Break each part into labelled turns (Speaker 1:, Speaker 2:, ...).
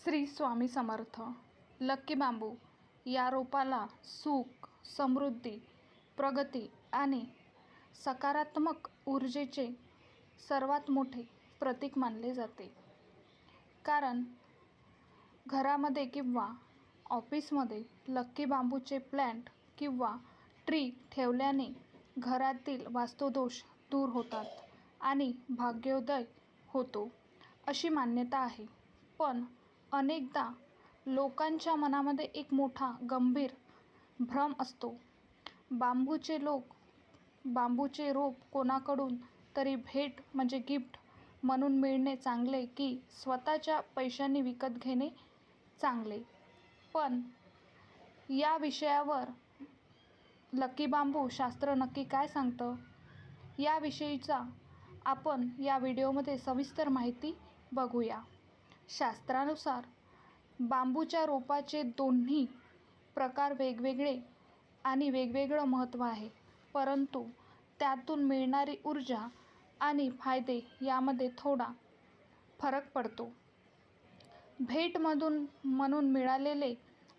Speaker 1: Shri Swami Samarth. Lucky बांबू या रोपाला सुख, समृद्धी, प्रगती आणि सकारात्मक ऊर्जेचे सर्वात मोठे प्रतीक मानले जाते. कारण घरामध्ये किंवा ऑफिसमध्ये लक्की बांबूचे प्लांट किंवा ट्री ठेवल्याने घरातील वास्तुदोष दूर होतात आणि भाग्योदय होतो अशी मान्यता आहे. पण अनेकदा लोकांच्या मनामध्ये एक मोठा गंभीर भ्रम असतो. बांबूचे रोप कोणाकडून तरी भेट म्हणजे गिफ्ट म्हणून मिळणे चांगले की स्वतःच्या पैशांनी विकत घेणे चांगले? पण या विषयावर लक्की बांबू शास्त्र नक्की काय सांगतं, याविषयीचा आपण या व्हिडिओमध्ये सविस्तर माहिती बघूया. शास्त्रानुसार बांबूच्या रोपाचे दोन्ही प्रकार वेगवेगळे आणि वेगवेगळं महत्त्व आहे, परंतु त्यातून मिळणारी ऊर्जा आणि फायदे यामध्ये थोडा फरक पडतो. भेट म्हणून मिळालेले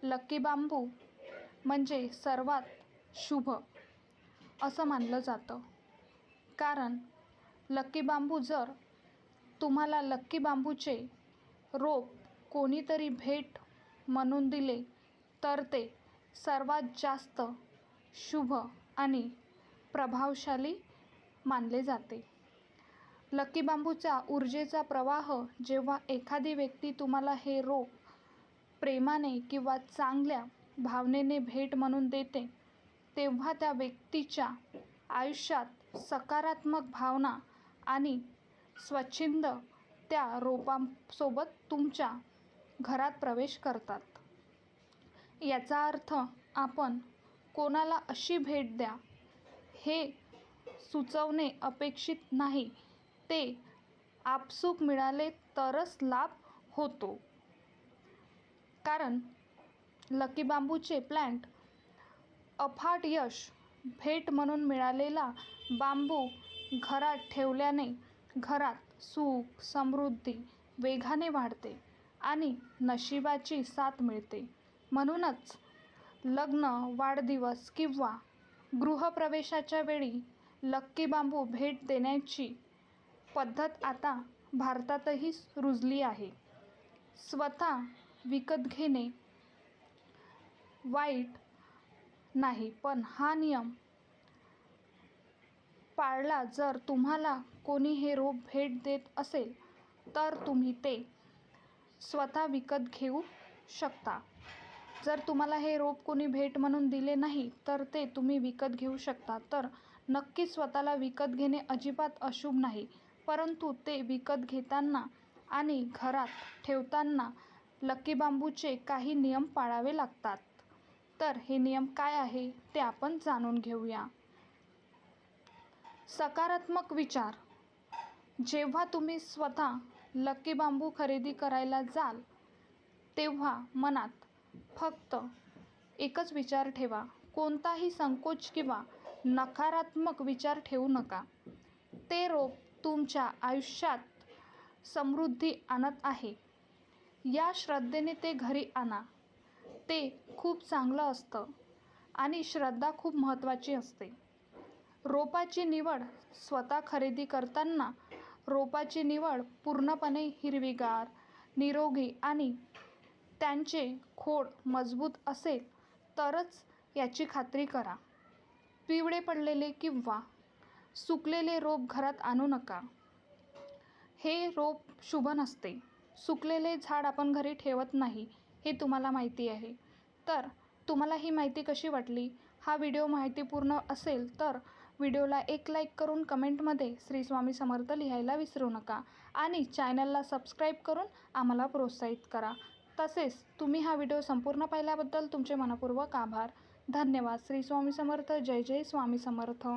Speaker 1: लक्की बांबू म्हणजे सर्वात शुभ असं मानलं जातं. कारण लक्की बांबू, जर तुम्हाला लक्की बांबूचे रोप कोणीतरी भेट म्हणून दिले तर ते सर्वात जास्त शुभ आणि प्रभावशाली मानले जाते. लक्की बांबूचा ऊर्जेचा प्रवाह, जेव्हा एखादी व्यक्ती तुम्हाला हे रोप प्रेमाने किंवा चांगल्या भावनेने भेट म्हणून देते, तेव्हा त्या व्यक्तीच्या आयुष्यात सकारात्मक भावना आणि स्वच्छंद त्या रोपांसोबत तुमच्या घरात प्रवेश करतात. याचा अर्थ आपण कोणाला अशी भेट द्या हे सुचवणे अपेक्षित नाही, ते आपसूक मिळाले तरच लाभ होतो. कारण लक्की बांबूचे प्लांट अफाट यश. भेट म्हणून मिळालेला बांबू घरात ठेवल्याने घरात सुख, समृद्धी वेगाने वाढते आणि नशिबाची साथ मिळते. म्हणूनच लग्न, वाढदिवस किंवा गृहप्रवेशाच्या वेळी लक्की बांबू भेट देण्याची पद्धत आता भारतातही रुजली आहे. स्वतः विकत घेणे वाईट नाही, पण हा नियम पाळला. जर तुम्हाला कोणी हे रोप भेट देत असेल तर तुम्ही ते स्वतः विकत घेऊ शकता. जर तुम्हाला हे रोप कोणी भेट म्हणून दिले नाही तर ते तुम्ही विकत घेऊ शकता. तर नक्कीच स्वतःला विकत घेणे अजिबात अशुभ नाही, परंतु ते विकत घेताना आणि घरात ठेवताना लक्की बांबूचे काही नियम पाळावे लागतात. तर हे नियम काय आहे ते आपण जाणून घेऊया. सकारात्मक विचार. जेव्हा तुम्ही स्वतः लक्की बांबू खरेदी करायला जाल तेव्हा मनात फक्त एकच विचार ठेवा. कोणताही संकोच किंवा नकारात्मक विचार ठेवू नका. ते रोप तुमच्या आयुष्यात समृद्धी आणत आहे या श्रद्धेने ते घरी आणा. ते खूप चांगलं असतं आणि श्रद्धा खूप महत्त्वाची असते. रोपाची निवड. स्वतः खरेदी करताना रोपाची निवड पूर्णपणे हिरवीगार, निरोगी आणि त्यांचे खोड मजबूत असेल तरच याची खात्री करा. पिवळे पडलेले किंवा सुकलेले रोप घरात आणू नका. हे रोप शुभ नसते. सुकलेले झाड आपण घरी ठेवत नाही, हे तुम्हाला माहिती आहे. तर तुम्हाला ही माहिती कशी वाटली? हा व्हिडिओ माहितीपूर्ण असेल तर व्हिडिओला एक लाईक करून कमेंटमध्ये श्री स्वामी समर्थ लिहायला विसरू नका आणि चॅनलला सबस्क्राईब करून आम्हाला प्रोत्साहित करा. तसेच तुम्ही हा व्हिडिओ संपूर्ण पाहिल्याबद्दल तुमचे मनःपूर्वक आभार. धन्यवाद. श्री स्वामी समर्थ. जय जय स्वामी समर्थ.